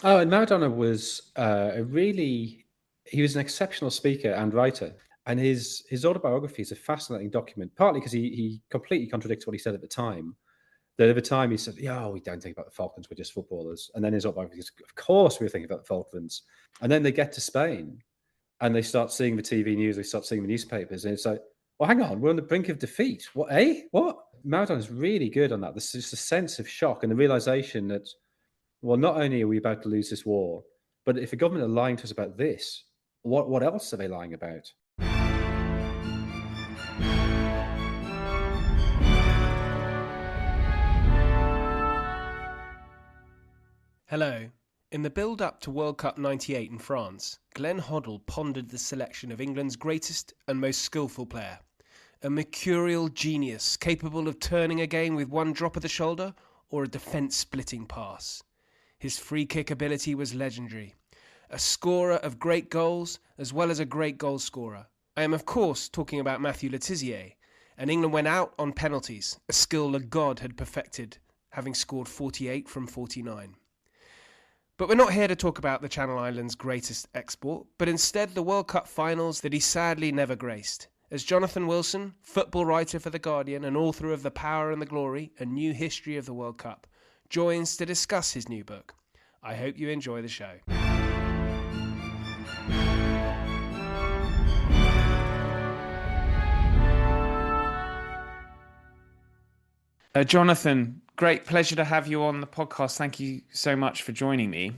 Oh, and Maradona was he was an exceptional speaker and writer. And his autobiography is a fascinating document, partly because he completely contradicts what he said at the time. That at the time he said, "Yeah, we don't think about the Falklands, we're just footballers." And then his autobiography is, "Of course we were thinking about the Falklands." And then they get to Spain and they start seeing the TV news, they start seeing the newspapers, and it's like, well, hang on, we're on the brink of defeat. What, eh? What? Maradona is really good on that. There's just a sense of shock and the realization that, well, not only are we about to lose this war, but if the government are lying to us about this, what else are they lying about? Hello. In the build-up to World Cup '98 in France, Glenn Hoddle pondered the selection of England's greatest and most skilful player. A mercurial genius capable of turning a game with one drop of the shoulder or a defence-splitting pass. His free-kick ability was legendary. A scorer of great goals as well as a great goalscorer. I am of course talking about Matthew Le Tissier, and England went out on penalties, a skill a god had perfected, having scored 48 from 49. But we're not here to talk about the Channel Islands' greatest export, but instead the World Cup finals that he sadly never graced. As Jonathan Wilson, football writer for The Guardian and author of The Power and the Glory, A New History of the World Cup, joins to discuss his new book. I hope you enjoy the show. Jonathan, great pleasure to have you on the podcast. Thank you so much for joining me.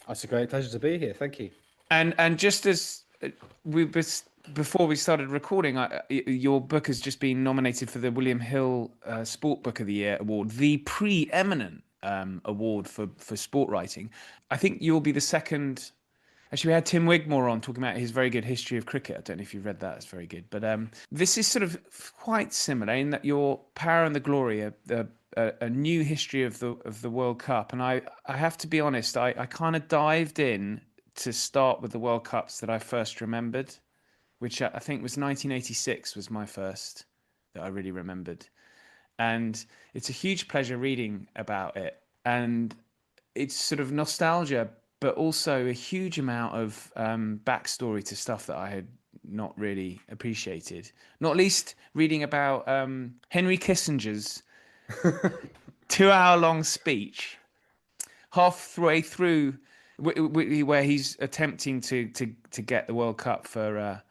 It's a great pleasure to be here. Thank you. And just as before we started recording, your book has just been nominated for the William Hill Sport Book of the Year award, the preeminent award for sport writing. I think you'll be the second. Actually, we had Tim Wigmore on talking about his very good history of cricket. I don't know if you've read that; it's very good. But this is sort of quite similar in that your Power and the Glory, a new history of the World Cup. And I have to be honest, I kind of dived in to start with the World Cups that I first remembered, which I think was 1986 was my first that I really remembered. And it's a huge pleasure reading about it. And it's sort of nostalgia, but also a huge amount of backstory to stuff that I had not really appreciated. Not least reading about Henry Kissinger's 2 hour long speech halfway through where he's attempting to get the World Cup for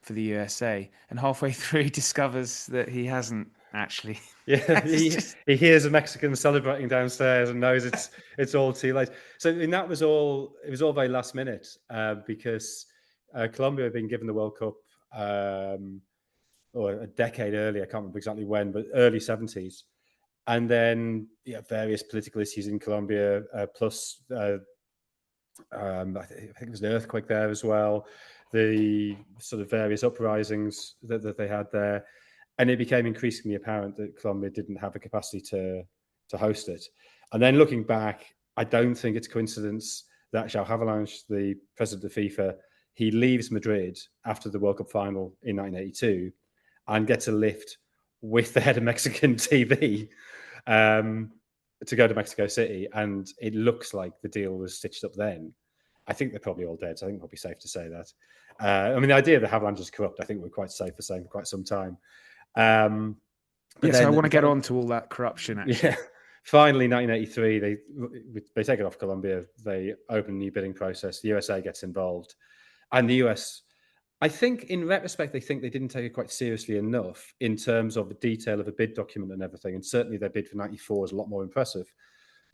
the USA, and halfway through he discovers that he hasn't actually. Yeah, he hears a Mexican celebrating downstairs and knows it's all too late. So, and that was all. It was all very last minute because Colombia had been given the World Cup or a decade earlier. I can't remember exactly when, but early '70s. And then various political issues in Colombia, plus I think it was an earthquake there as well. The sort of various uprisings that they had there, and it became increasingly apparent that Colombia didn't have the capacity to host it. And then looking back, I don't think it's coincidence that João Havelange, the president of FIFA, he leaves Madrid after the World Cup final in 1982 and gets a lift with the head of Mexican TV to go to Mexico City. And it looks like the deal was stitched up then. I think they're probably all dead, so I think it'll be safe to say that. I mean, the idea that Havelange is corrupt, I think we're quite safe for saying for quite some time. Yes, I want to get on to all that corruption, actually. Yeah. Finally, 1983, they take it off Colombia. They open a new bidding process. The USA gets involved. And the US, I think in retrospect, they think they didn't take it quite seriously enough in terms of the detail of a bid document and everything. And certainly their bid for 94 is a lot more impressive.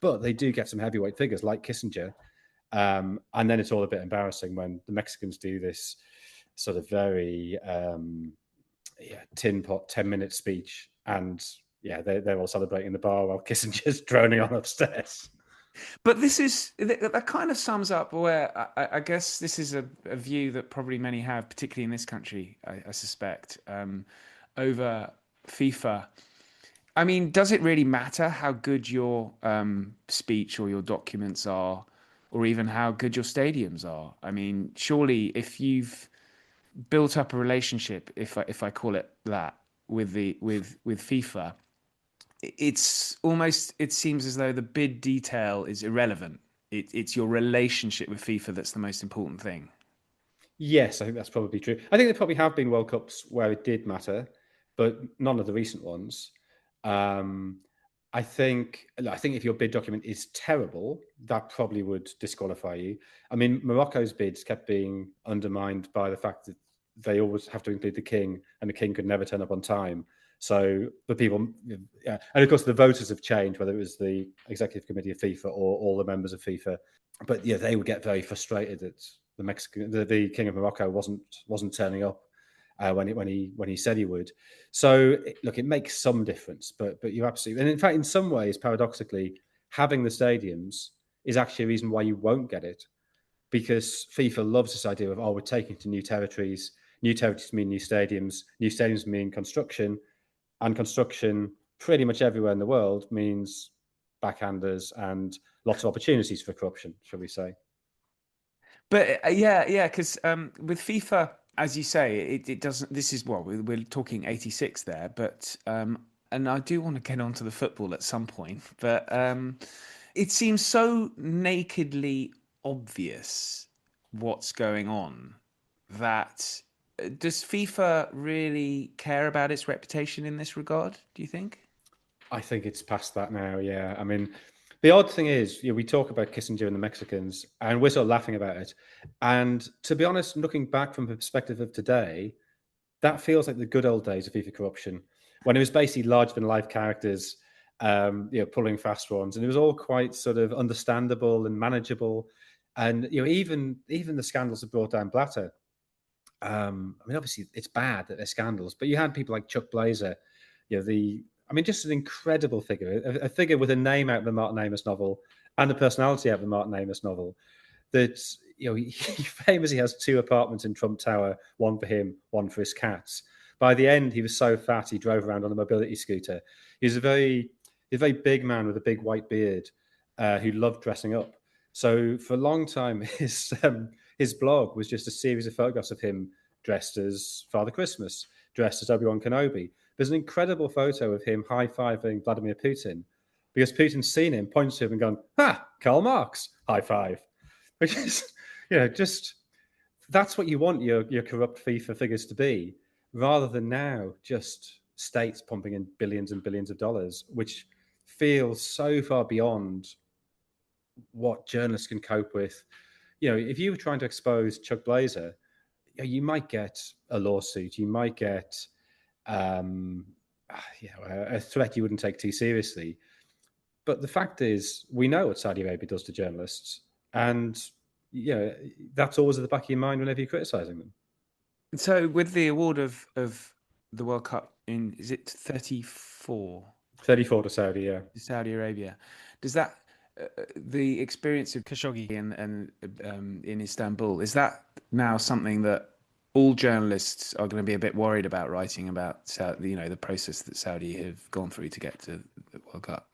But they do get some heavyweight figures like Kissinger. And then it's all a bit embarrassing when the Mexicans do this sort of very tin pot 10-minute speech, and they're all celebrating in the bar while Kissinger's droning on upstairs. But that kind of sums up where I guess this is a view that probably many have, particularly in this country, I suspect, over FIFA. I mean, does it really matter how good your speech or your documents are, or even how good your stadiums are? I mean, surely if you've built up a relationship, if I call it that, with FIFA, it seems as though the bid detail is irrelevant. it's your relationship with FIFA that's the most important thing. Yes, I think that's probably true. I think there probably have been World Cups where it did matter, but none of the recent ones. Um, I think if your bid document is terrible, that probably would disqualify you. I mean, Morocco's bids kept being undermined by the fact that they always have to include the king, and the king could never turn up on time. So the people, yeah, and of course the voters have changed, whether it was the executive committee of FIFA or all the members of FIFA. But yeah, they would get very frustrated that the king of Morocco wasn't turning up when he said he would. So look, it makes some difference, but you're absolutely, and in fact, in some ways, paradoxically, having the stadiums is actually a reason why you won't get it, because FIFA loves this idea of, oh, we're taking to new territories. New territories mean new stadiums mean construction, and construction pretty much everywhere in the world means backhanders and lots of opportunities for corruption, shall we say. But yeah, because with FIFA, as you say, it doesn't. This is what we're talking 86 there, but and I do want to get onto the football at some point, but it seems so nakedly obvious what's going on that does FIFA really care about its reputation in this regard, do you think? I think it's past that now. Yeah, I mean, the odd thing is, we talk about Kissinger and the Mexicans, and we're sort of laughing about it. And to be honest, looking back from the perspective of today, that feels like the good old days of FIFA corruption, when it was basically larger than life characters, pulling fast ones, and it was all quite sort of understandable and manageable. And even the scandals that brought down Blatter. I mean, obviously, it's bad that they're scandals, but you had people like Chuck Blazer, just an incredible figure, a figure with a name out of the Martin Amis novel and a personality out of the Martin Amis novel. That he famously has 2 apartments in Trump Tower, one for him, one for his cats. By the end, he was so fat he drove around on a mobility scooter. He's a very big man with a big white beard who loved dressing up. So for a long time, his blog was just a series of photographs of him dressed as Father Christmas, dressed as Obi-Wan Kenobi. There's an incredible photo of him high-fiving Vladimir Putin, because Putin's seen him, points to him and gone, "Ha, Karl Marx, high five." Which is, just that's what you want your corrupt FIFA figures to be, rather than now just states pumping in billions and billions of dollars, which feels so far beyond what journalists can cope with. If you were trying to expose Chuck Blazer, you might get a lawsuit, you might get a threat you wouldn't take too seriously. But the fact is, we know what Saudi Arabia does to journalists, and that's always at the back of your mind whenever you're criticising them. So, with the award of the World Cup is it 34? 34 to Saudi, yeah. Saudi Arabia. Does that the experience of Khashoggi and in Istanbul, is that now something that all journalists are going to be a bit worried about writing about? The process that Saudi have gone through to get to the World Cup.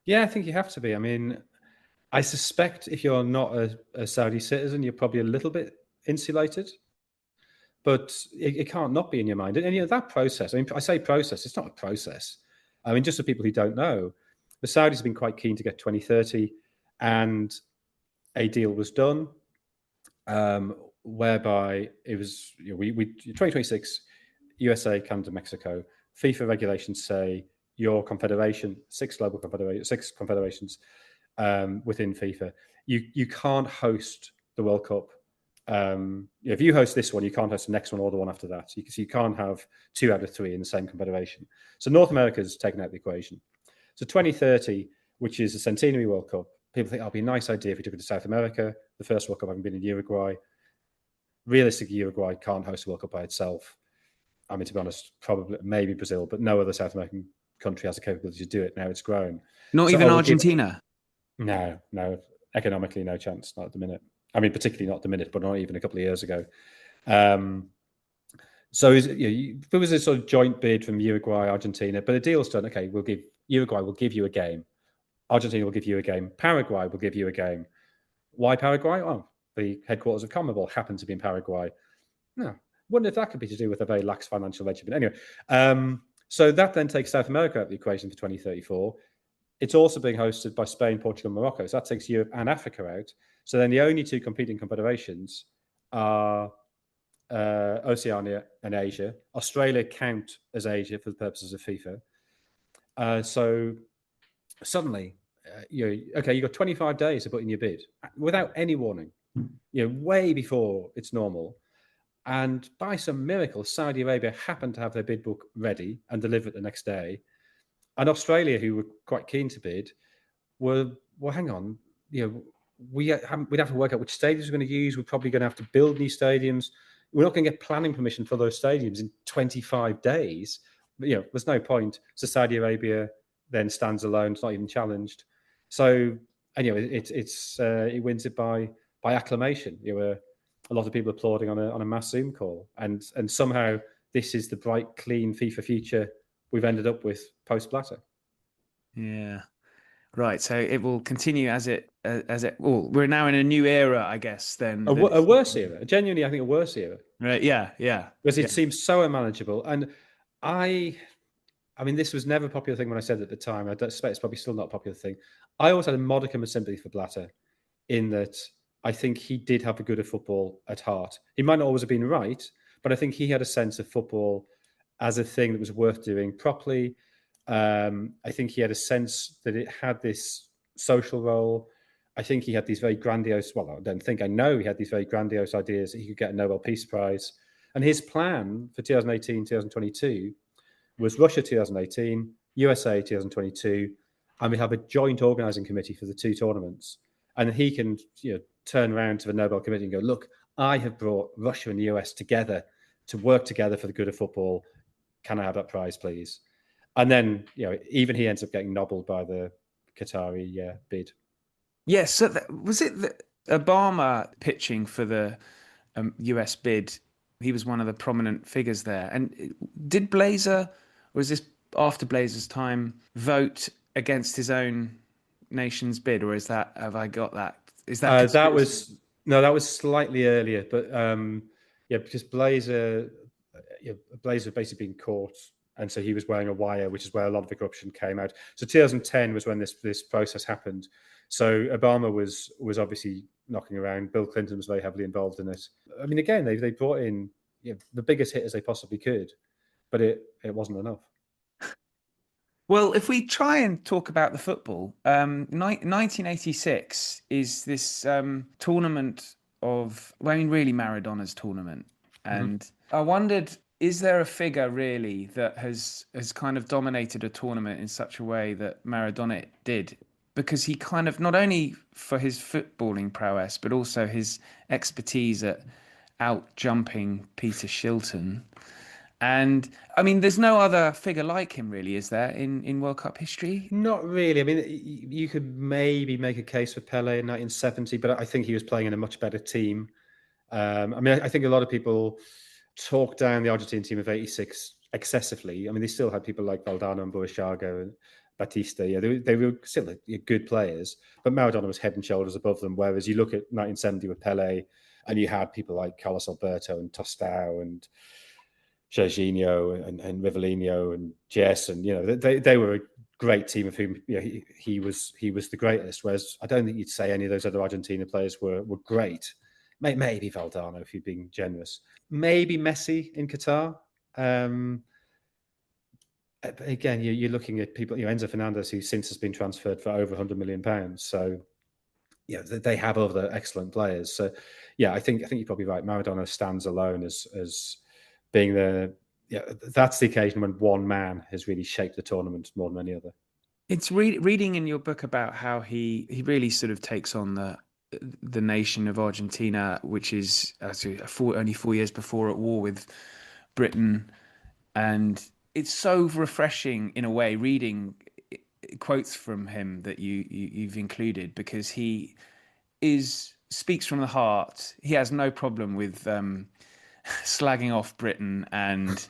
Yeah, I think you have to be. I mean, I suspect if you're not a Saudi citizen, you're probably a little bit insulated, but it can't not be in your mind. And that process, I mean, I say process, it's not a process. I mean, just for people who don't know, the Saudis have been quite keen to get 2030, and a deal was done whereby it was 2026, USA, Canada, Mexico. FIFA regulations say your confederation, six confederations within FIFA, you can't host the World Cup. If you host this one, you can't host the next one or the one after that. You can't have 2 out of 3 in the same confederation. So North America's taken out of the equation. So 2030, which is a centenary World Cup, people think, it'd be a nice idea if we took it to South America. The first World Cup having been in Uruguay. Realistically, Uruguay can't host a World Cup by itself. I mean, to be honest, probably maybe Brazil, but no other South American country has the capability to do it. Now it's grown. Not even Argentina? No. Economically, no chance, not at the minute. I mean, particularly not at the minute, but not even a couple of years ago. So there was a sort of joint bid from Uruguay, Argentina, but the deal's done. Okay, Uruguay will give you a game. Argentina will give you a game. Paraguay will give you a game. Why Paraguay? Oh, the headquarters of CONMEBOL happen to be in Paraguay. No, wonder if that could be to do with a very lax financial regimen. Anyway, so that then takes South America out of the equation for 2034. it's also being hosted by Spain, Portugal, and Morocco. So that takes Europe and Africa out. So then the only two competing confederations are Oceania and Asia. Australia count as Asia for the purposes of FIFA. So suddenly, you've got 25 days to put in your bid without any warning, way before it's normal. And by some miracle, Saudi Arabia happened to have their bid book ready and delivered the next day. And Australia, who were quite keen to bid, were, well, hang on, we'd have to work out which stadiums we're going to use. We're probably going to have to build new stadiums. We're not going to get planning permission for those stadiums in 25 days. There's no point. So Saudi Arabia then stands alone. It's not even challenged. So, anyway, it wins it by acclamation. A lot of people applauding on a mass Zoom call, and somehow this is the bright, clean FIFA future we've ended up with post Blatter. Yeah. Right, so it will continue as it. Well, we're now in a new era, I guess. Then a worse era. Genuinely, I think a worse era. Right? Yeah. Because it seems so unmanageable, and I mean, this was never a popular thing when I said it at the time. I suspect it's probably still not a popular thing. I always had a modicum of sympathy for Blatter, in that I think he did have a good of football at heart. He might not always have been right, but I think he had a sense of football as a thing that was worth doing properly. I think he had a sense that it had this social role. I think he had these very grandiose, I know he had these very grandiose ideas that he could get a Nobel Peace Prize. And his plan for 2018, 2022 was Russia 2018, USA 2022, and we have a joint organising committee for the two tournaments. And he can turn around to the Nobel Committee and go, look, I have brought Russia and the US together to work together for the good of football. Can I have that prize, please? And then, even he ends up getting nobbled by the Qatari bid. Yes. So was it the Obama pitching for the US bid? He was one of the prominent figures there. And did Blazer, or was this after Blazer's time, vote against his own nation's bid, or have I got that? Is that that was slightly earlier, but because Blazer basically been caught, and so he was wearing a wire, which is where a lot of the corruption came out. So 2010 was when this process happened. So Obama was obviously knocking around. Bill Clinton was very heavily involved in it. I mean, again, they brought in the biggest hitters they possibly could, but it wasn't enough. Well, if we try and talk about the football, 1986 is this tournament of, really Maradona's tournament. And I wondered, is there a figure really that has kind of dominated a tournament in such a way that Maradona did? Because he kind of, not only for his footballing prowess, but also his expertise at out jumping Peter Shilton. And I mean, there's no other figure like him, really, is there, in World Cup history? Not really. I mean, you could maybe make a case for Pele in 1970, but I think he was playing in a much better team. I think a lot of people talk down the Argentine team of '86 excessively. I mean, they still had people like Valdano and Burruchaga and Batista. They were still good players, but Maradona was head and shoulders above them. Whereas you look at 1970 with Pele, and you had people like Carlos Alberto and Tostão and Jorginho and Rivellino and Jess, and they were a great team of whom he was the greatest. Whereas I don't think you'd say any of those other Argentina players were great. Maybe Valdano, if you're being generous. Maybe Messi in Qatar. Again, you're looking at people. Enzo Fernandez, who since has been transferred for over £100 million. So they have other excellent players. So I think you're probably right. Maradona stands alone as being that's the occasion when one man has really shaped the tournament more than any other. It's reading in your book about how he really sort of takes on the nation of Argentina, which is only 4 years before at war with Britain, and it's so refreshing in a way reading quotes from him that you've included, because he speaks from the heart. He has no problem with slagging off Britain and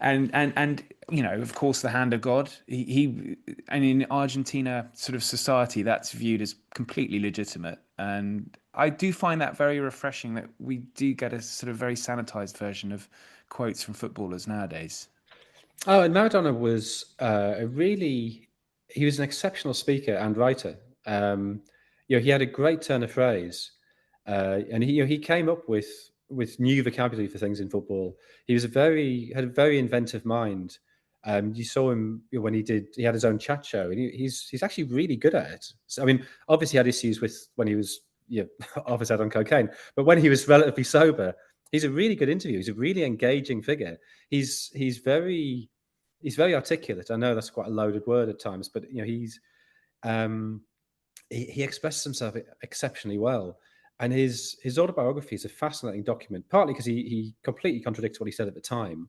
and of course the hand of God. He and in Argentina sort of society, that's viewed as completely legitimate, and I do find that very refreshing that we do get a sort of very sanitized version of quotes from footballers nowadays. Oh, and Maradona was he was an exceptional speaker and writer. He had a great turn of phrase, and he came up with new vocabulary for things in football. He had a very inventive mind. You saw him when he had his own chat show, and he's actually really good at it. So, I mean, obviously he had issues with when he was off his head on cocaine, but when he was relatively sober, he's a really good interview. He's a really engaging figure. He's very articulate. I know that's quite a loaded word at times, but he expresses himself exceptionally well. And his autobiography is a fascinating document, partly because he completely contradicts what he said at the time.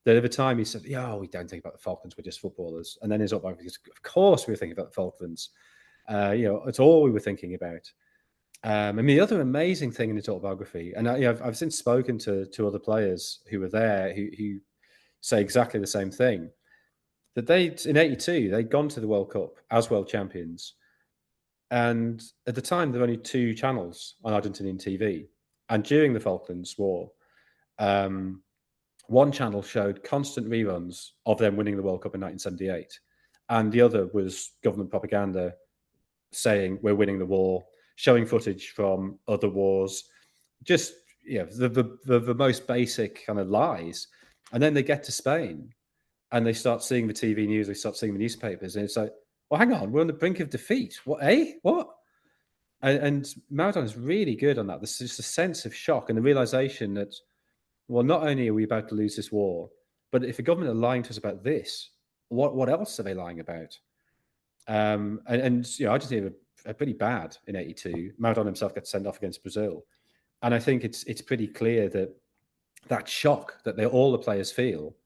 That at the time he said, "Yeah, we don't think about the Falklands, we're just footballers." And then his autobiography is, "Of course we were thinking about the Falklands. It's all we were thinking about." And the other amazing thing in his autobiography, and I've since spoken to other players who were there who say exactly the same thing, that in '82 they'd gone to the World Cup as world champions, and at the time there were only 2 channels on Argentinian TV, and during the Falklands War, one channel showed constant reruns of them winning the World Cup in 1978, and the other was government propaganda saying we're winning the war, showing footage from other wars, just the most basic kind of lies. And then they get to Spain and they start seeing the TV news, they start seeing the newspapers, and it's like, well, hang on, we're on the brink of defeat. What, What? And Maradona is really good on that. There's just a sense of shock and the realization that, well, not only are we about to lose this war, but if the government are lying to us about this, what else are they lying about? Argentina are pretty bad in '82. Maradona himself gets sent off against Brazil, and I think it's pretty clear that shock that all the players feel,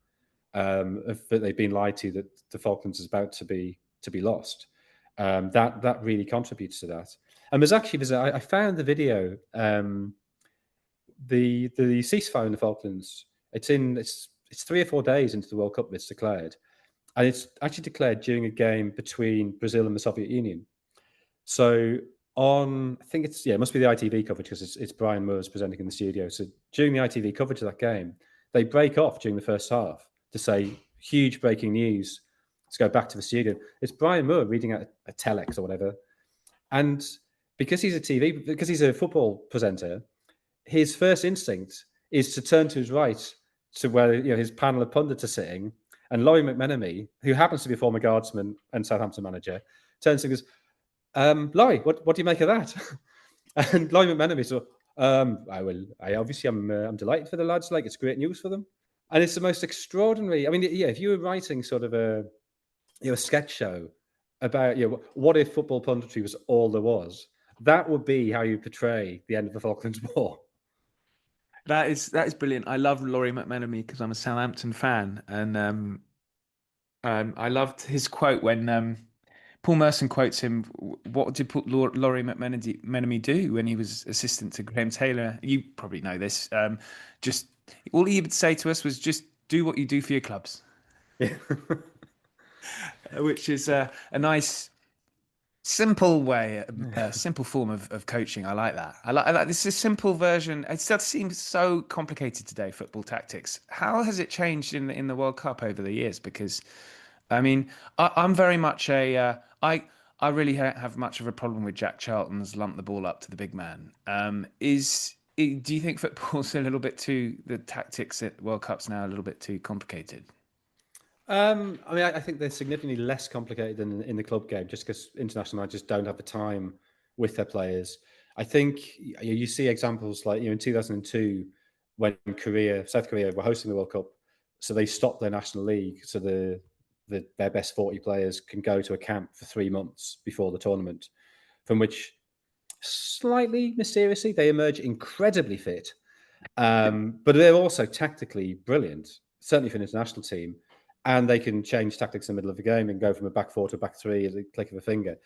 that they've been lied to, that the Falklands is about to be lost. That really contributes to that. And I found the video, the ceasefire in the Falklands. It's 3 or 4 days into the World Cup. It's declared, and it's actually declared during a game between Brazil and the Soviet Union. So I think it must be the ITV coverage, because it's Brian Moore's presenting in the studio. So during the ITV coverage of that game, they break off during the first half to say huge breaking news. Let's go back to the studio. It's Brian Moore reading out a telex or whatever. And because he's a football presenter, his first instinct is to turn to his right to where his panel of pundits are sitting, and Laurie McMenemy, who happens to be a former Guardsman and Southampton manager, turns to him and goes, "Laurie, what do you make of that?" And Laurie McMenemy said, I'm delighted for the lads. Like, it's great news for them." And it's the most extraordinary. I mean, if you were writing sort of a sketch show about what if football punditry was all there was, that would be how you portray the end of the Falklands War. That is brilliant. I love Laurie McMenemy because I'm a Southampton fan, and I loved his quote when Paul Merson quotes him. What did Laurie McMenemy do when he was assistant to Graham Taylor? You probably know this. Just all he would say to us was, "Just do what you do for your clubs," which is a nice, simple way, a simple form of coaching. I like that. I like this is a simple version. It still seems so complicated today, football tactics. How has it changed in the World Cup over the years? Because, I mean, I'm very much I really have much of a problem with Jack Charlton's lump the ball up to the big man. Do you think football's a little bit the tactics at World Cups now a little bit too complicated? I think they're significantly less complicated than in the club game, just because international managers don't have the time with their players. I think you see examples like in 2002 when South Korea were hosting the World Cup, so they stopped their national league, so their best 40 players can go to a camp for 3 months before the tournament, from which slightly mysteriously they emerge incredibly fit, but they're also tactically brilliant, certainly for an international team. And they can change tactics in the middle of the game and go from a back 4 to a back 3 at the click of a finger.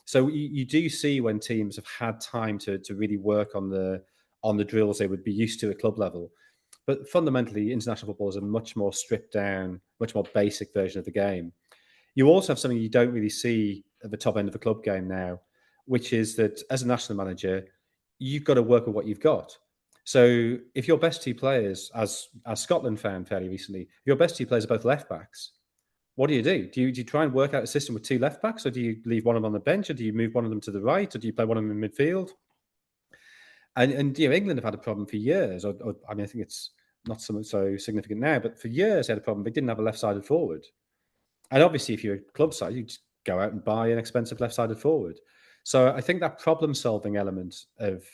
So you do see when teams have had time to really work on the drills they would be used to at club level. But fundamentally, international football is a much more stripped down, much more basic version of the game. You also have something you don't really see at the top end of a club game now, which is that as a national manager, you've got to work with what you've got. So if your best 2 players, as Scotland found fairly recently, your best 2 players are both left backs, what do you do? Do you try and work out a system with 2 left backs, or do you leave one of them on the bench, or do you move one of them to the right, or do you play one of them in midfield? And England have had a problem for years. I mean, I think it's not so significant now, but for years they had a problem. They didn't have a left-sided forward. And obviously, if you're a club side, you just go out and buy an expensive left-sided forward. So I think that problem-solving element of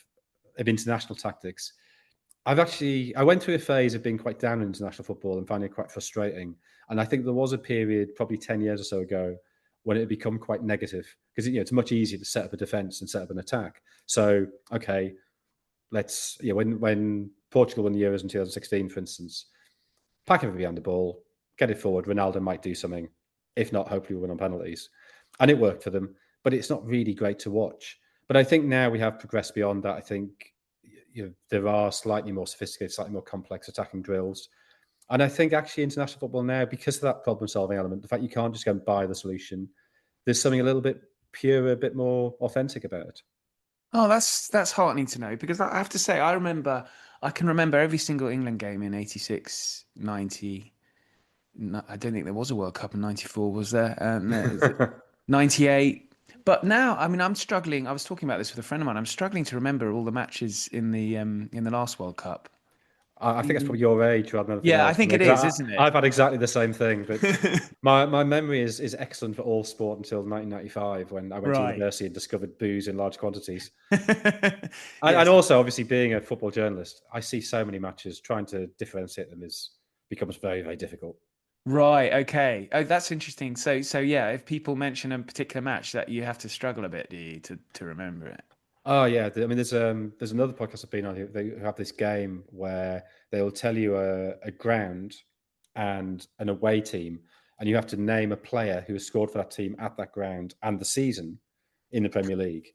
international tactics, I went through a phase of being quite down on international football and finding it quite frustrating. And I think there was a period, probably 10 years or so ago, when it had become quite negative because it's much easier to set up a defense and set up an attack. So, okay, when Portugal won the Euros in 2016, for instance, pack everybody behind the ball, get it forward. Ronaldo might do something. If not, hopefully we'll win on penalties. And it worked for them, but it's not really great to watch. But I think now we have progressed beyond that. I think there are slightly more sophisticated, slightly more complex attacking drills. And I think actually international football now, because of that problem-solving element, the fact you can't just go and buy the solution, there's something a little bit purer, a bit more authentic about it. Oh, that's heartening to know, because I have to say, I can remember every single England game in 86, 90. No, I don't think there was a World Cup in 94, was there? No, 98. But now, I mean, I'm struggling. I was talking about this with a friend of mine. I'm struggling to remember all the matches in the last World Cup. I think it's probably your age rather than anything Yeah, else. I think it is, isn't it? I've had exactly the same thing, but my memory is excellent for all sport until 1995 when I went to Right. university and discovered booze in large quantities. Yes. And also, obviously, being a football journalist, I see so many matches. Trying to differentiate them becomes very, very difficult. Right. Okay. Oh, that's interesting. So yeah, if people mention a particular match, that you have to struggle a bit, do you, to remember it? Oh yeah, I mean, there's another podcast I've been on. They have this game where they'll tell you a ground and an away team, and you have to name a player who has scored for that team at that ground and the season in the Premier League.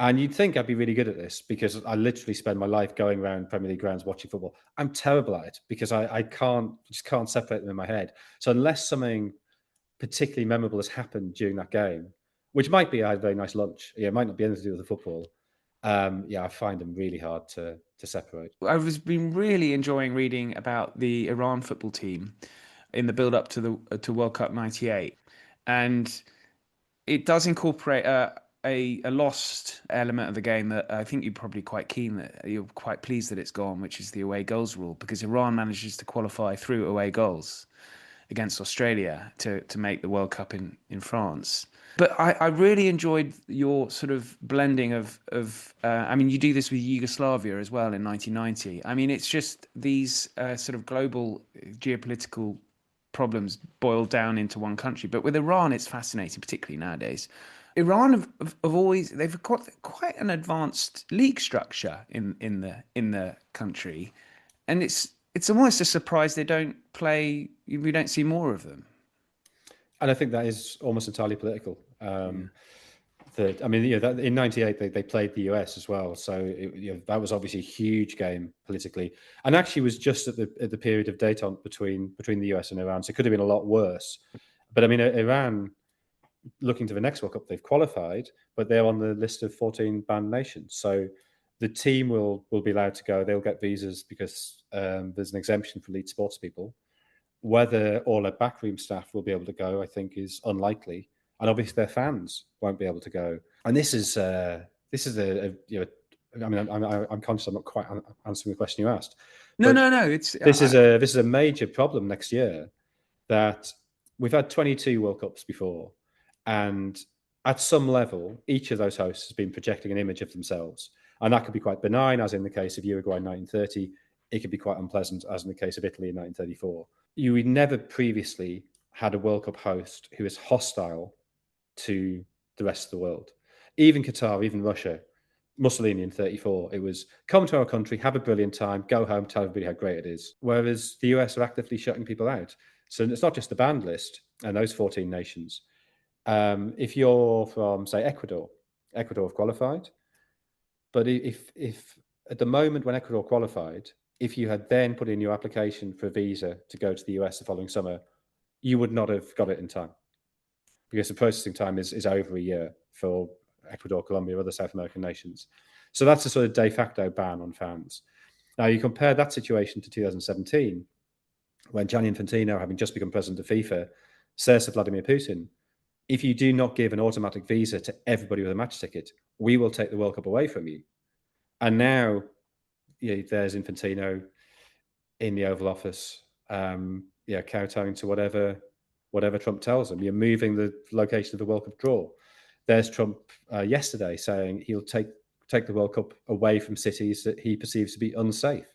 And you'd think I'd be really good at this because I literally spend my life going around Premier League grounds watching football. I'm terrible at it because I just can't separate them in my head. So unless something particularly memorable has happened during that game, which might be I had a very nice lunch, it might not be anything to do with the football. I find them really hard to separate. I've been really enjoying reading about the Iran football team in the build up to World Cup '98, and it does incorporate a lost element of the game that I think you're quite pleased that it's gone, which is the away goals rule, because Iran manages to qualify through away goals against Australia to make the World Cup in France. But I really enjoyed your sort of blending of I mean, you do this with Yugoslavia as well in 1990. I mean, it's just these sort of global geopolitical problems boiled down into one country. But with Iran, it's fascinating, particularly nowadays. Iran they've got quite an advanced league structure in the country, and it's almost a surprise we don't see more of them. And I think that is almost entirely political. In '98 they played the US as well, so that was obviously a huge game politically, and actually was just at the period of détente between the US and Iran, so it could have been a lot worse. But I mean, Iran, looking to the next World Cup, they've qualified, but they're on the list of 14 banned nations. So the team will be allowed to go. They'll get visas because there's an exemption for elite sports people. Whether all their backroom staff will be able to go, I think, is unlikely, and obviously their fans won't be able to go. And this is I mean, I'm conscious I'm not quite answering the question you asked. No. This is a major problem next year. That we've had 22 World Cups before, and at some level, each of those hosts has been projecting an image of themselves, and that could be quite benign, as in the case of Uruguay in 1930. It could be quite unpleasant, as in the case of Italy in 1934. You never previously had a World Cup host who is hostile to the rest of the world. Even Qatar, even Russia, Mussolini in 34, it was come to our country, have a brilliant time, go home, tell everybody how great it is. Whereas the US are actively shutting people out. So it's not just the banned list and those 14 nations. If you're from, say, Ecuador have qualified. But if at the moment when Ecuador qualified, if you had then put in your application for a visa to go to the US the following summer, you would not have got it in time because the processing time is over a year for Ecuador, Colombia, other South American nations. So that's a sort of de facto ban on fans. Now, you compare that situation to 2017, when Gianni Infantino, having just become president of FIFA, says to Vladimir Putin, if you do not give an automatic visa to everybody with a match ticket, we will take the World Cup away from you. And now there's Infantino in the Oval Office, kowtowing to whatever Trump tells him. You're moving the location of the World Cup draw. There's Trump yesterday saying he'll take the World Cup away from cities that he perceives to be unsafe,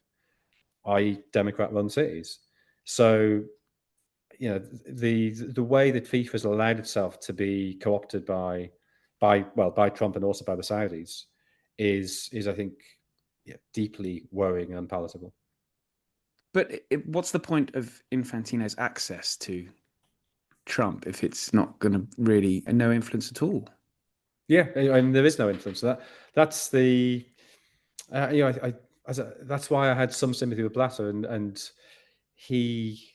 i.e. Democrat-run cities. So, the way that FIFA has allowed itself to be co-opted by Trump and also by the Saudis is I think deeply worrying and unpalatable. But what's the point of Infantino's access to Trump if it's not going to really no influence at all? Yeah, I mean, there is no influence. That's the that's why I had some sympathy with Blatter, and he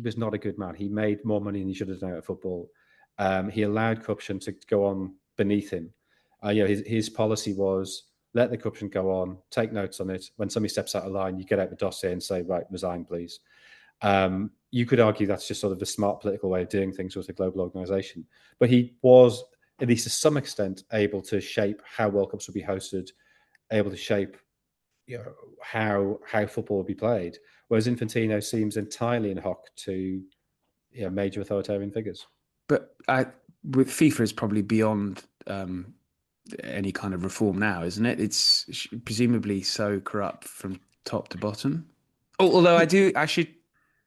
was not a good man. He made more money than he should have done out of football. He allowed corruption to go on beneath him. His policy was let the corruption go on, take notes on it. When somebody steps out of line, you get out the dossier and say, right, resign, please. You could argue that's just sort of the smart political way of doing things with a global organization. But he was, at least to some extent, able to shape how World Cups would be hosted, able to shape how football would be played. Whereas Infantino seems entirely in hock to major authoritarian figures. But with FIFA is probably beyond any kind of reform now, isn't it? It's presumably so corrupt from top to bottom. Although I should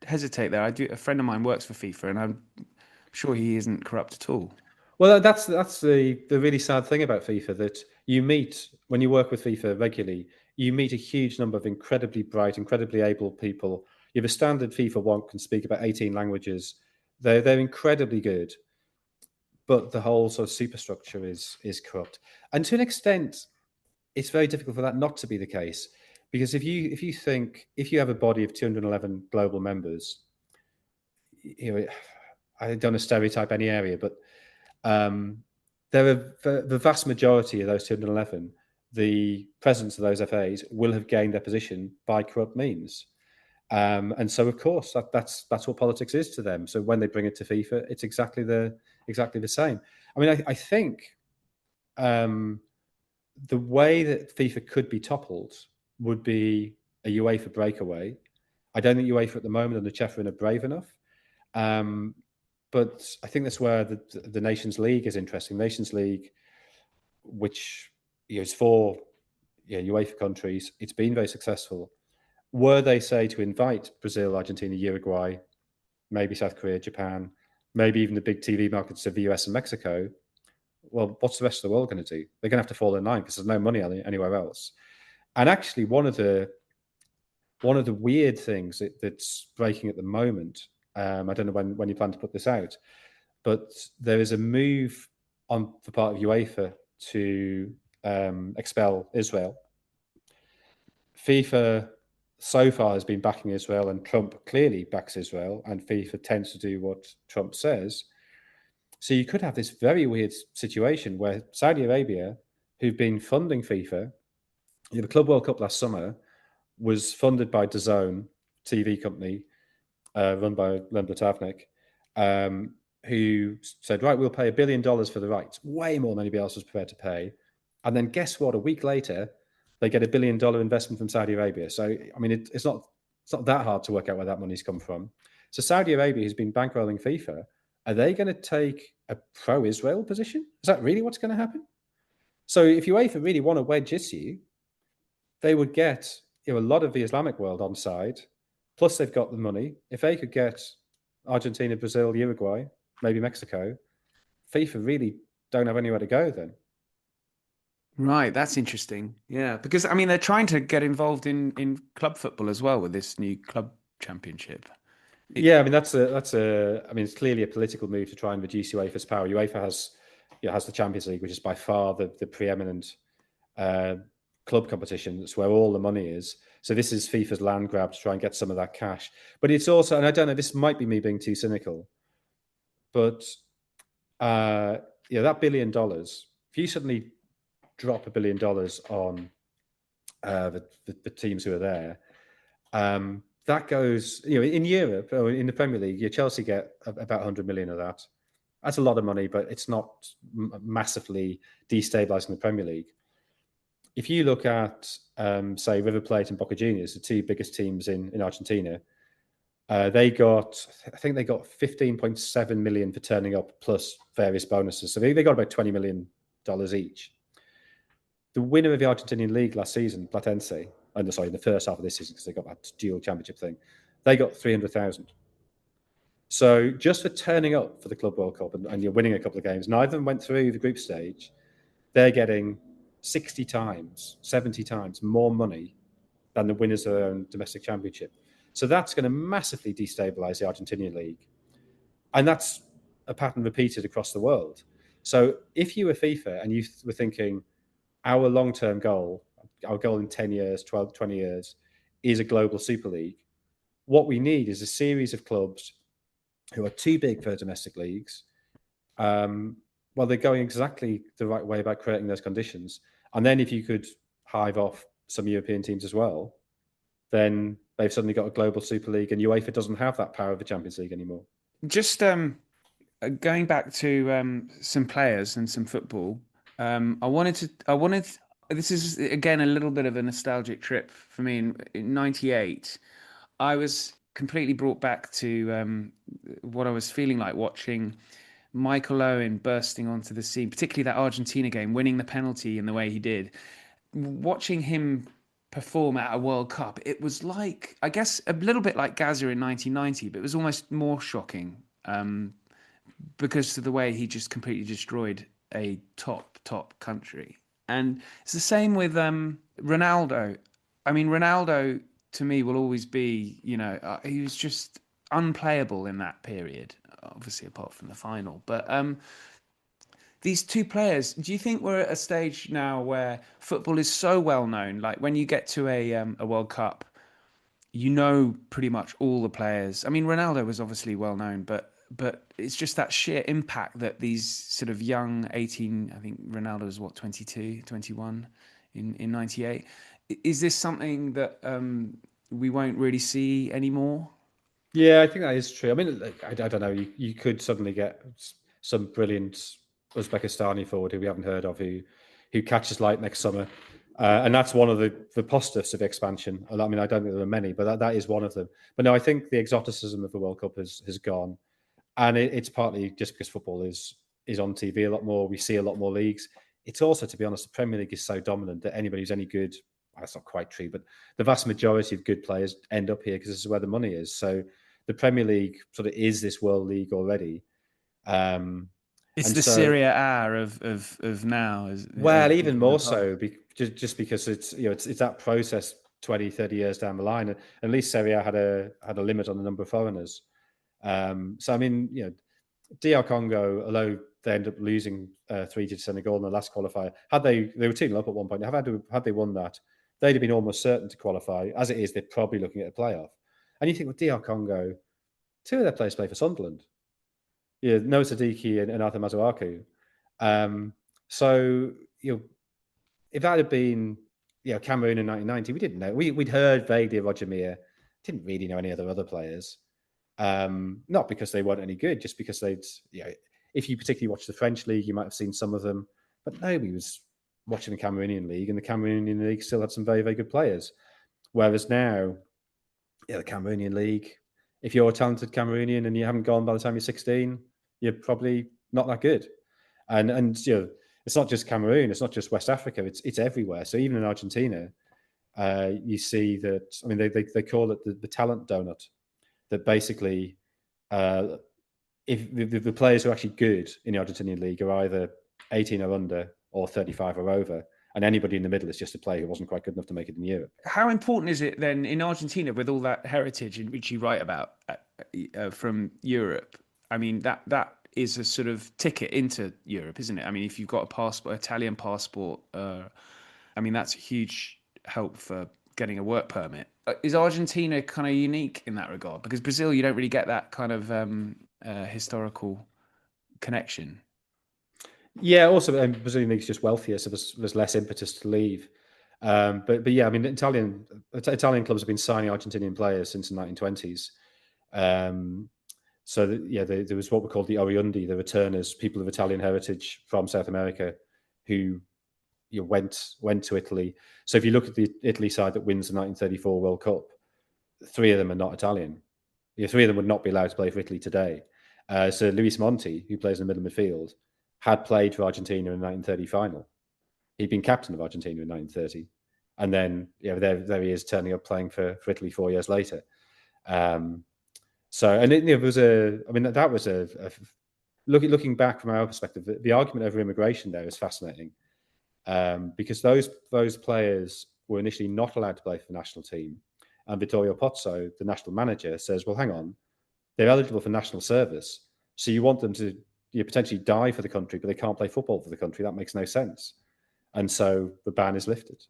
hesitate there. A friend of mine works for FIFA, and I'm sure he isn't corrupt at all. Well, that's the really sad thing about FIFA, that you meet, when you work with FIFA regularly, you meet a huge number of incredibly bright, incredibly able people. You have a standard FIFA one can speak about 18 languages. They're incredibly good, but the whole sort of superstructure is corrupt. And to an extent, it's very difficult for that not to be the case, because if you have a body of 211 global members, I don't want to stereotype any area, but there are the vast majority of those 211, the presidents of those FAs will have gained their position by corrupt means. And so, of course, that's what politics is to them. So when they bring it to FIFA, it's exactly the same. I mean, I think the way that FIFA could be toppled would be a UEFA breakaway. I don't think UEFA at the moment and the Chefrin are brave enough. But I think that's where the Nations League is interesting. Nations League, which is for UEFA countries, it's been very successful. Were they, say, to invite Brazil, Argentina, Uruguay, maybe South Korea, Japan, maybe even the big TV markets of the US and Mexico, well, what's the rest of the world going to do? They're going to have to fall in line because there's no money anywhere else. And actually, one of the weird things that's breaking at the moment, I don't know when you plan to put this out, but there is a move on the part of UEFA to expel Israel. FIFA so far has been backing Israel, and Trump clearly backs Israel, and FIFA tends to do what Trump says. So you could have this very weird situation where Saudi Arabia, who've been funding FIFA, the Club World Cup last summer was funded by DAZN, TV company, run by Len Blatavnik, who said, right, we'll pay $1 billion for the rights, way more than anybody else was prepared to pay. And then guess what? A week later, they get $1 billion investment from Saudi Arabia. So, I mean, it's not that hard to work out where that money's come from. So Saudi Arabia has been bankrolling FIFA. Are they going to take a pro-Israel position? Is that really what's going to happen? So if UEFA really want to wedge issue, they would get a lot of the Islamic world on side, plus they've got the money. If they could get Argentina, Brazil, Uruguay, maybe Mexico, FIFA really don't have anywhere to go then. Right, that's interesting. Yeah, because I mean they're trying to get involved in club football as well with this new club championship. Yeah, I mean that's a. I mean it's clearly a political move to try and reduce UEFA's power. UEFA has the Champions League, which is by far the preeminent club competition. That's where all the money is. So this is FIFA's land grab to try and get some of that cash. But it's also, and I don't know, this might be me being too cynical, but that $1 billion, if you suddenly drop $1 billion on the teams who are there, that goes, in Europe or in the Premier League, Chelsea get about 100 million of that. That's a lot of money, but it's not massively destabilizing the Premier League. If you look at, say, River Plate and Boca Juniors, the two biggest teams in Argentina, I think they got 15.7 million for turning up plus various bonuses. So they got about $20 million each. The winner of the Argentinian league last season, Platense, in the first half of this season, because they got that dual championship thing, they got 300,000. So just for turning up for the Club World Cup and you're winning a couple of games, neither of them went through the group stage. They're getting 60 times, 70 times more money than the winners of their own domestic championship. So that's going to massively destabilize the Argentinian league. And that's a pattern repeated across the world. So if you were FIFA and you were thinking, our long-term goal, our goal in 10 years, 12, 20 years, is a global Super League, what we need is a series of clubs who are too big for domestic leagues. Well, they're going exactly the right way about creating those conditions. And then if you could hive off some European teams as well, then they've suddenly got a global Super League, and UEFA doesn't have that power of the Champions League anymore. Just going back to some players and some football, I wanted. This is again a little bit of a nostalgic trip for me. In '98, I was completely brought back to what I was feeling like watching Michael Owen bursting onto the scene, particularly that Argentina game, winning the penalty in the way he did. Watching him perform at a World Cup, it was like, I guess, a little bit like Gaza in 1990, but it was almost more shocking because of the way he just completely destroyed a top country. And it's the same with Ronaldo. I mean, Ronaldo to me will always be, he was just unplayable in that period, obviously apart from the final. But these two players, do you think we're at a stage now where football is so well known? Like when you get to a World Cup, you know pretty much all the players. I mean, Ronaldo was obviously well known, but it's just that sheer impact that these sort of young 18, I think Ronaldo was 22, 21 in 98. Is this something that we won't really see anymore? Yeah, I think that is true. I mean, I don't know. You could suddenly get some brilliant Uzbekistani forward who we haven't heard of who catches light next summer. And that's one of the positives of expansion. I mean, I don't think there are many, but that is one of them. But no, I think the exoticism of the World Cup has gone. And it's partly just because football is on TV a lot more. We see a lot more leagues. It's also, to be honest, the Premier League is so dominant that anybody who's any good, that's not quite true, but the vast majority of good players end up here because this is where the money is. So the Premier League sort of is this world league already. It's the Serie A of now. Well, even more so, just because it's it's that process 20, 30 years down the line. And at least Serie A had a limit on the number of foreigners. So I mean, DR Congo, although they ended up losing 3 to Senegal in the last qualifier, they were 2-0 up at one point. Had they won that, they'd have been almost certain to qualify. As it is, they're probably looking at a playoff. And you think, with DR Congo, 2 of their players play for Sunderland. Yeah, Noah Sadiki and Arthur Mazuaku. So if that had been Cameroon in 1990, we didn't know. We'd heard vaguely of Roger Milla, didn't really know any other players. Not because they weren't any good, just because they'd, if you particularly watch the French league, you might have seen some of them, but nobody was watching the Cameroonian league, and the Cameroonian league still had some very, very good players. Whereas now, the Cameroonian league, if you're a talented Cameroonian and you haven't gone by the time you're 16, you're probably not that good. And it's not just Cameroon, it's not just West Africa, it's everywhere. So even in Argentina, you see that, I mean, they call it the talent donut. That basically, if the players who are actually good in the Argentinian league are either 18 or under or 35 or over, and anybody in the middle is just a player who wasn't quite good enough to make it in Europe. How important is it then in Argentina, with all that heritage in which you write about from Europe? I mean, that is a sort of ticket into Europe, isn't it? I mean, if you've got a passport, Italian passport, I mean, that's a huge help for getting a work permit. Is Argentina kind of unique in that regard? Because Brazil, you don't really get that kind of historical connection. Yeah, also Brazilian league's just wealthier, so there's less impetus to leave. But yeah, I mean, Italian clubs have been signing Argentinian players since the 1920s. There was what were called the Oriundi, the returners, people of Italian heritage from South America, who went to Italy. So if you look at the Italy side that wins the 1934 World Cup, 3 of them are not Italian. 3 of them would not be allowed to play for Italy today. So Luis Monti, who plays in the middle midfield, had played for Argentina in the 1930 final. He'd been captain of Argentina in 1930. And then there he is turning up playing for Italy 4 years later. Looking back from our perspective, the argument over immigration there is fascinating, because those players were initially not allowed to play for the national team, and Vittorio Pozzo, the national manager, says, "Well, hang on, they're eligible for national service, so you want them to potentially die for the country, but they can't play football for the country. That makes no sense." And so the ban is lifted.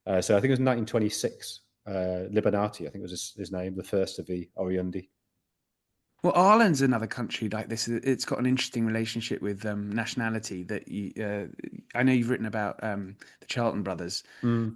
So I think it was 1926. Libernati, I think was his name, the first of the Oriundi. Well, Ireland's another country like this. It's got an interesting relationship with nationality that I know you've written about the Charlton brothers.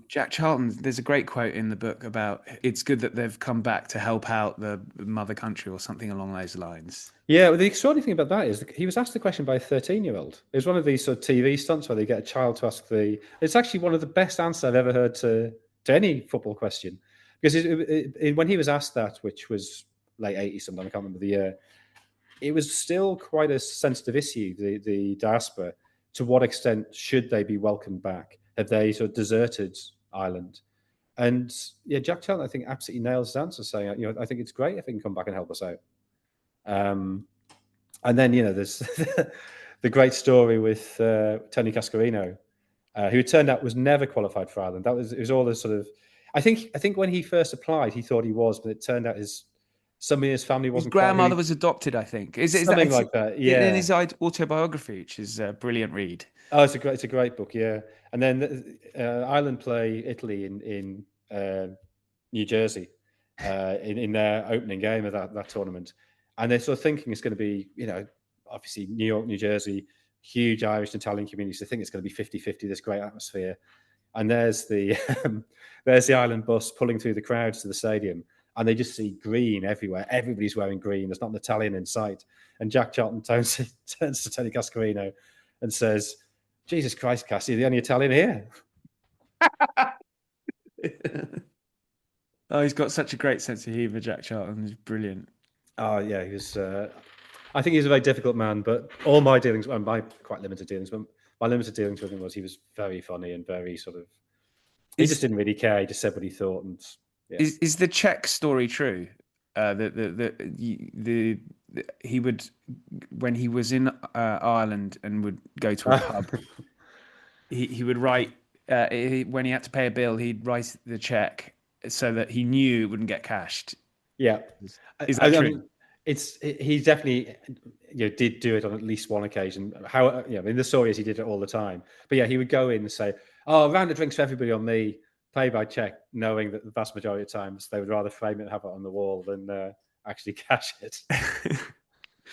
Jack Charlton, there's a great quote in the book about it's good that they've come back to help out the mother country or something along those lines. Yeah, well, the extraordinary thing about that is he was asked the question by a 13-year-old. It was one of these sort of TV stunts where they get a child to ask It's actually one of the best answers I've ever heard to any football question. Because when he was asked that, which was late 80s sometime, I can't remember the year, it was still quite a sensitive issue, the diaspora. To what extent should they be welcomed back? Have they sort of deserted Ireland? And Jack Charlton, I think, absolutely nails his answer, saying, I think it's great if they can come back and help us out. And then there's the great story with Tony Cascarino, who it turned out was never qualified for Ireland. It was all the sort of. I think when he first applied, he thought he was, but it turned out somebody in his family wasn't. His grandmother was adopted, I think. Is something like that? Yeah. In his autobiography, which is a brilliant read. Oh, it's a great book, yeah. And then Ireland play Italy in New Jersey in their opening game of that tournament. And they're sort of thinking it's going to be, obviously New York, New Jersey, huge Irish and Italian communities. They think it's going to be 50-50, this great atmosphere. And there's the Ireland bus pulling through the crowds to the stadium, and they just see green everywhere. Everybody's wearing green. There's not an Italian in sight. And Jack Charlton turns to Tony Cascarino and says, "Jesus Christ, Cass, you're the only Italian here." Oh, he's got such a great sense of humour, Jack Charlton. He's brilliant. Oh, yeah, he was. I think he's a very difficult man, but all my dealings, and my quite limited dealings, but my limited dealings with him was he was very funny and very sort of. He just didn't really care. He just said what he thought, and yeah. Is the Czech story true? He would, when he was in Ireland and would go to a pub, he would write when he had to pay a bill, he'd write the check so that he knew it wouldn't get cashed. Yeah, is that true? He definitely did do it on at least one occasion. In the story is he did it all the time. But yeah, he would go in and say, "Oh, a round of drinks for everybody on me, pay by check," knowing that the vast majority of times they would rather frame it and have it on the wall than actually cash it.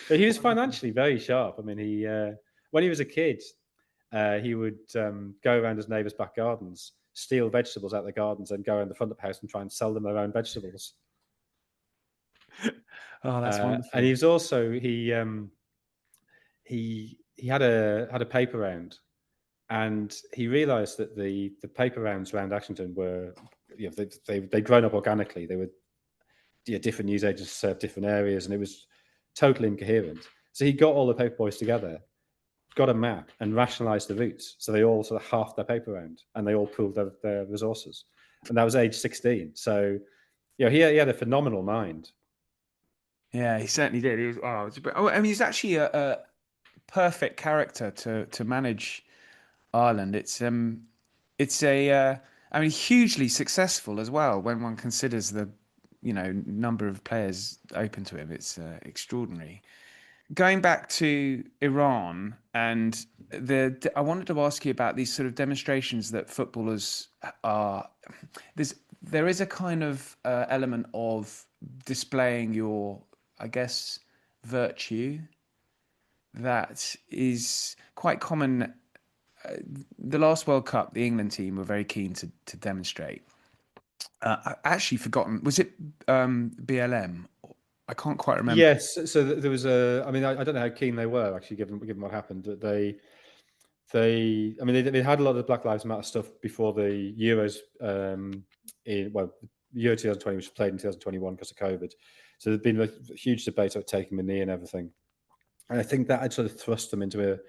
But he was financially very sharp. I mean, he when he was a kid, he would go around his neighbours' back gardens, steal vegetables out of the gardens, and go around the front of the house and try and sell them their own vegetables. Oh, that's wonderful. And he was also he had a paper round, and he realised that the paper rounds around Ashington were they'd grown up organically. They were different newsagents served different areas, and it was totally incoherent. So he got all the paper boys together, got a map, and rationalised the routes. So they all sort of halved their paper round, and they all pooled their resources. And that was age 16. So he had a phenomenal mind. Yeah, he certainly did. He's actually a perfect character to manage Ireland. It's hugely successful as well when one considers the number of players open to him. It's extraordinary. Going back to Iran, and I wanted to ask you about these sort of demonstrations that footballers are. There is a kind of element of displaying your, I guess, virtue that is quite common the last World Cup, the England team were very keen to demonstrate. I actually forgotten. Was it BLM? I can't quite remember. Yes, so there was a. I mean, I don't know how keen they were actually, given what happened. That I mean, they had a lot of Black Lives Matter stuff before the Euros. Euro 2020, which was played in 2021 because of COVID. So there's been a huge debate about taking the knee and everything. And I think that had sort of thrust them into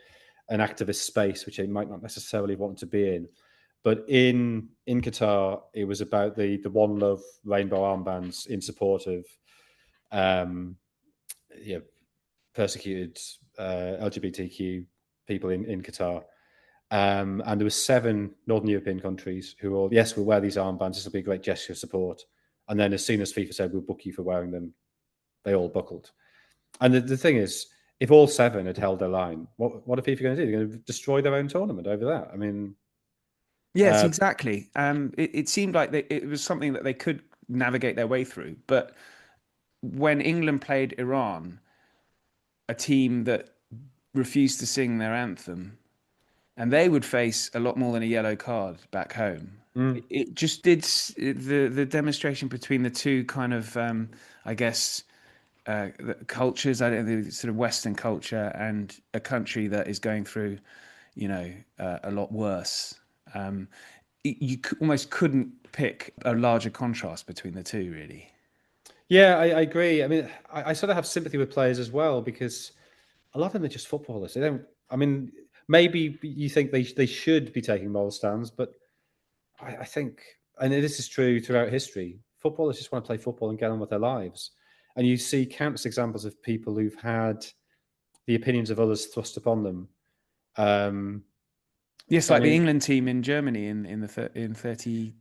an activist space, which they might not necessarily want to be in. But in Qatar, it was about the One Love rainbow armbands in support of um, yeah, persecuted LGBTQ people in Qatar. And there were 7 Northern European countries who all, yes, we'll wear these armbands. This will be a great gesture of support. And then as soon as FIFA said, we'll book you for wearing them, they all buckled. And the thing is, if all 7 had held their line, what are FIFA going to do? They're going to destroy their own tournament over that. I mean, Yes, exactly. It seemed like it was something that they could navigate their way through. But when England played Iran, a team that refused to sing their anthem, and they would face a lot more than a yellow card back home. It just did the demonstration between the two kind of, I guess, cultures, the sort of Western culture and a country that is going through, a lot worse. You almost couldn't pick a larger contrast between the two, really. yeah, I agree. I mean, I sort of have sympathy with players as well because a lot of them are just footballers. They don't. I mean, maybe you think they should be taking moral stands, but I think, and this is true throughout history, footballers just want to play football and get on with their lives. And you see countless examples of people who've had the opinions of others thrust upon them. Yes, I like the mean, England team in Germany in 30.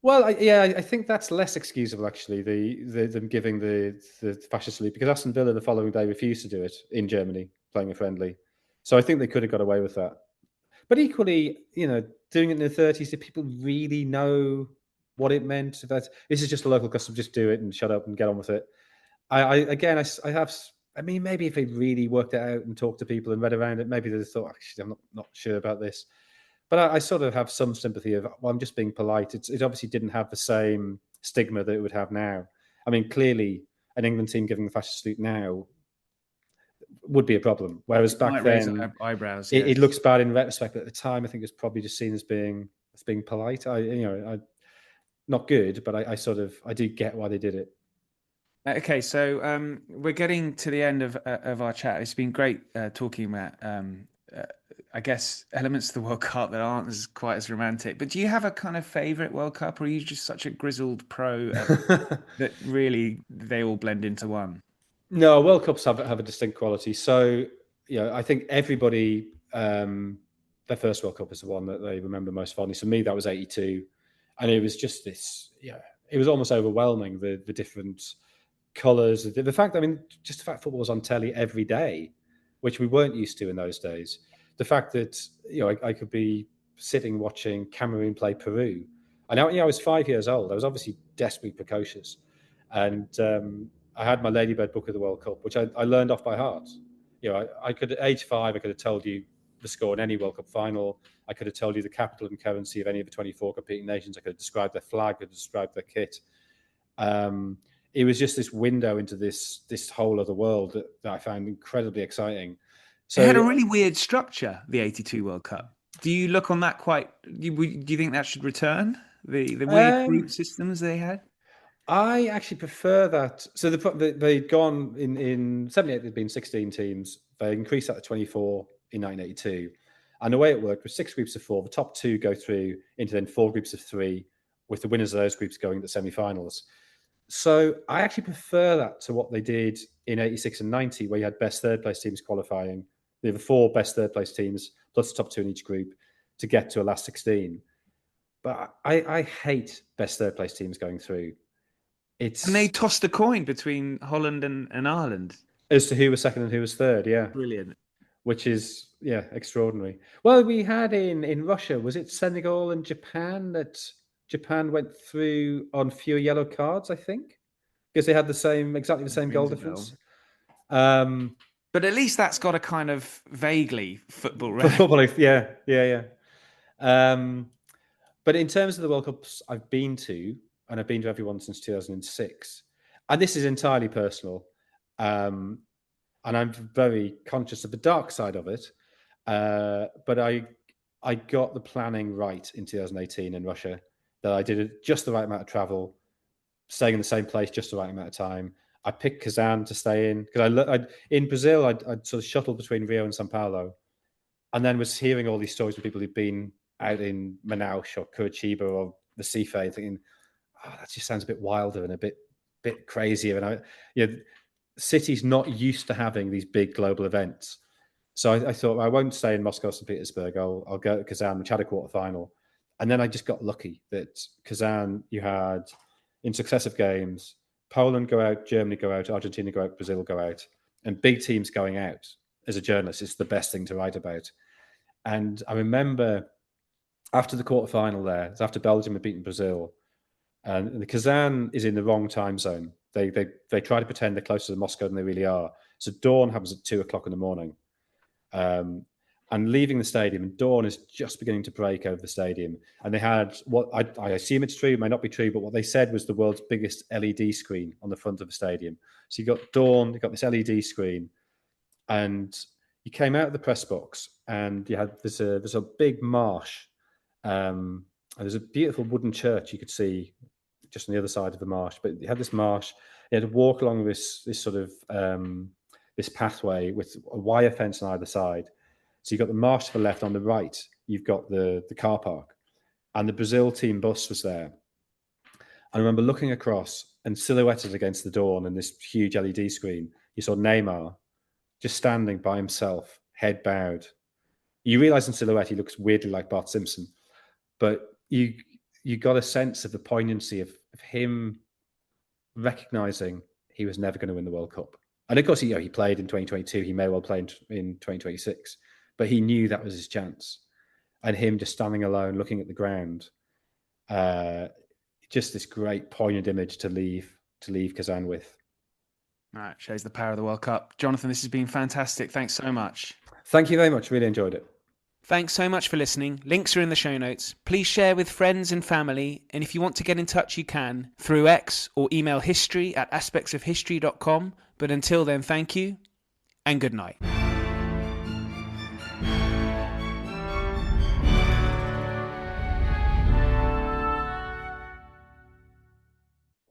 well, I think that's less excusable actually. Them giving the fascist salute because Aston Villa the following day refused to do it in Germany playing a friendly, so I think they could have got away with that. But equally, doing it in the 30s, did people really know what it meant? If this is just a local custom, just do it and shut up and get on with it. I have. I mean, maybe if they really worked it out and talked to people and read around it, maybe they thought, actually, I'm not sure about this. But I sort of have some sympathy of, well, I'm just being polite. It obviously didn't have the same stigma that it would have now. I mean, clearly, an England team giving the fascist salute now would be a problem. Whereas It back might raise then, eyebrows. it Yes. looks bad in retrospect. But at the time, I think it was probably just seen as being polite. Not good, but I do get why they did it. Okay, so we're getting to the end of our chat. It's been great talking about, uh, I guess, elements of the World Cup that aren't as quite as romantic. But do you have a kind of favorite World Cup, or are you just such a grizzled pro that really they all blend into one? No, World Cups have a distinct quality. So, I think everybody, their first World Cup is the one that they remember most fondly. So, me, that was '82, and it was just this. It was almost overwhelming the different colours, the fact. I mean, just the fact football was on telly every day, which we weren't used to in those days. The fact that I could be sitting watching Cameroon play Peru, and I was 5 years old. I was obviously desperately precocious, and I had my Ladybird book of the World Cup, which I learned off by heart. I could at age 5, I could have told you the score in any World Cup final. I could have told you the capital and currency of any of the 24 competing nations. I could have described their flag, I could have described their kit. It was just this window into this whole other world that I found incredibly exciting. It had a So really weird structure, the '82 World Cup. Do you look on that quite? Do you think that should return? The weird group um, systems they had. I actually prefer that. So they'd gone in '78. There'd been 16 teams. They increased that to 24 in 1982, and the way it worked was 6 groups of 4. The top 2 go through into then 4 groups of 3, with the winners of those groups going to the semi-finals. So I actually prefer that to what they did in '86 and '90, where you had best third place teams qualifying. There were 4 best third place teams plus the top 2 in each group to get to a last 16. But I hate best third place teams going through. And they It's tossed a coin between Holland and Ireland. as to who was second and who was third, yeah, Brilliant. which is extraordinary. Well, we had in Russia, was it Senegal and Japan that Japan went through on fewer yellow cards? I think because they had exactly the That same goal rings a bell. difference. Um, But at least that's got a kind of vaguely football ring. Yeah. But in terms of the World Cups I've been to, and I've been to every one since 2006, and this is entirely personal, and I'm very conscious of the dark side of it. But I got the planning right in 2018 in Russia, that I did just the right amount of travel, staying in the same place just the right amount of time. I picked Kazan to stay in because in Brazil I'd sort of shuttled between Rio and São Paulo, and then was hearing all these stories from people who'd been out in Manaus or Curitiba or Recife, thinking, "Oh, that just sounds a bit wilder and a bit crazier." And the city's not used to having these big global events, so I thought, I won't stay in Moscow, St. Petersburg. I'll go to Kazan, which had a quarterfinal, and then I just got lucky that Kazan, you had in successive games, Poland go out, Germany go out, Argentina go out, Brazil go out, and big teams going out. As a journalist, it's the best thing to write about. And I remember after the quarterfinal there, it's after Belgium had beaten Brazil, and the Kazan is in the wrong time zone. They try to pretend they're closer to Moscow than they really are. So dawn happens at 2:00 in the morning. And leaving the stadium, and dawn is just beginning to break over the stadium. And they had what I assume it's true, it may not be true, but what they said was the world's biggest LED screen on the front of the stadium. So you got dawn, you got this LED screen, and you came out of the press box, and you had there's a big marsh. And there's a beautiful wooden church you could see just on the other side of the marsh. But you had this marsh, you had to walk along this sort of this pathway with a wire fence on either side. So you've got the marsh to the left. On the right, you've got the car park, and the Brazil team bus was there. I remember looking across, and silhouetted against the dawn and this huge LED screen, you saw Neymar just standing by himself, head bowed. You realise in silhouette he looks weirdly like Bart Simpson, but you got a sense of the poignancy of him recognising he was never going to win the World Cup. And of course, he played in 2022. He may well play in 2026, but he knew that was his chance. And him just standing alone, looking at the ground, just this great poignant image to leave Kazan with. Right, shows the power of the World Cup. Jonathan, this has been fantastic. Thanks so much. Thank you very much. Really enjoyed it. Thanks so much for listening. Links are in the show notes. Please share with friends and family. And if you want to get in touch, you can through X or email history@aspectsofhistory.com. But until then, thank you and good night.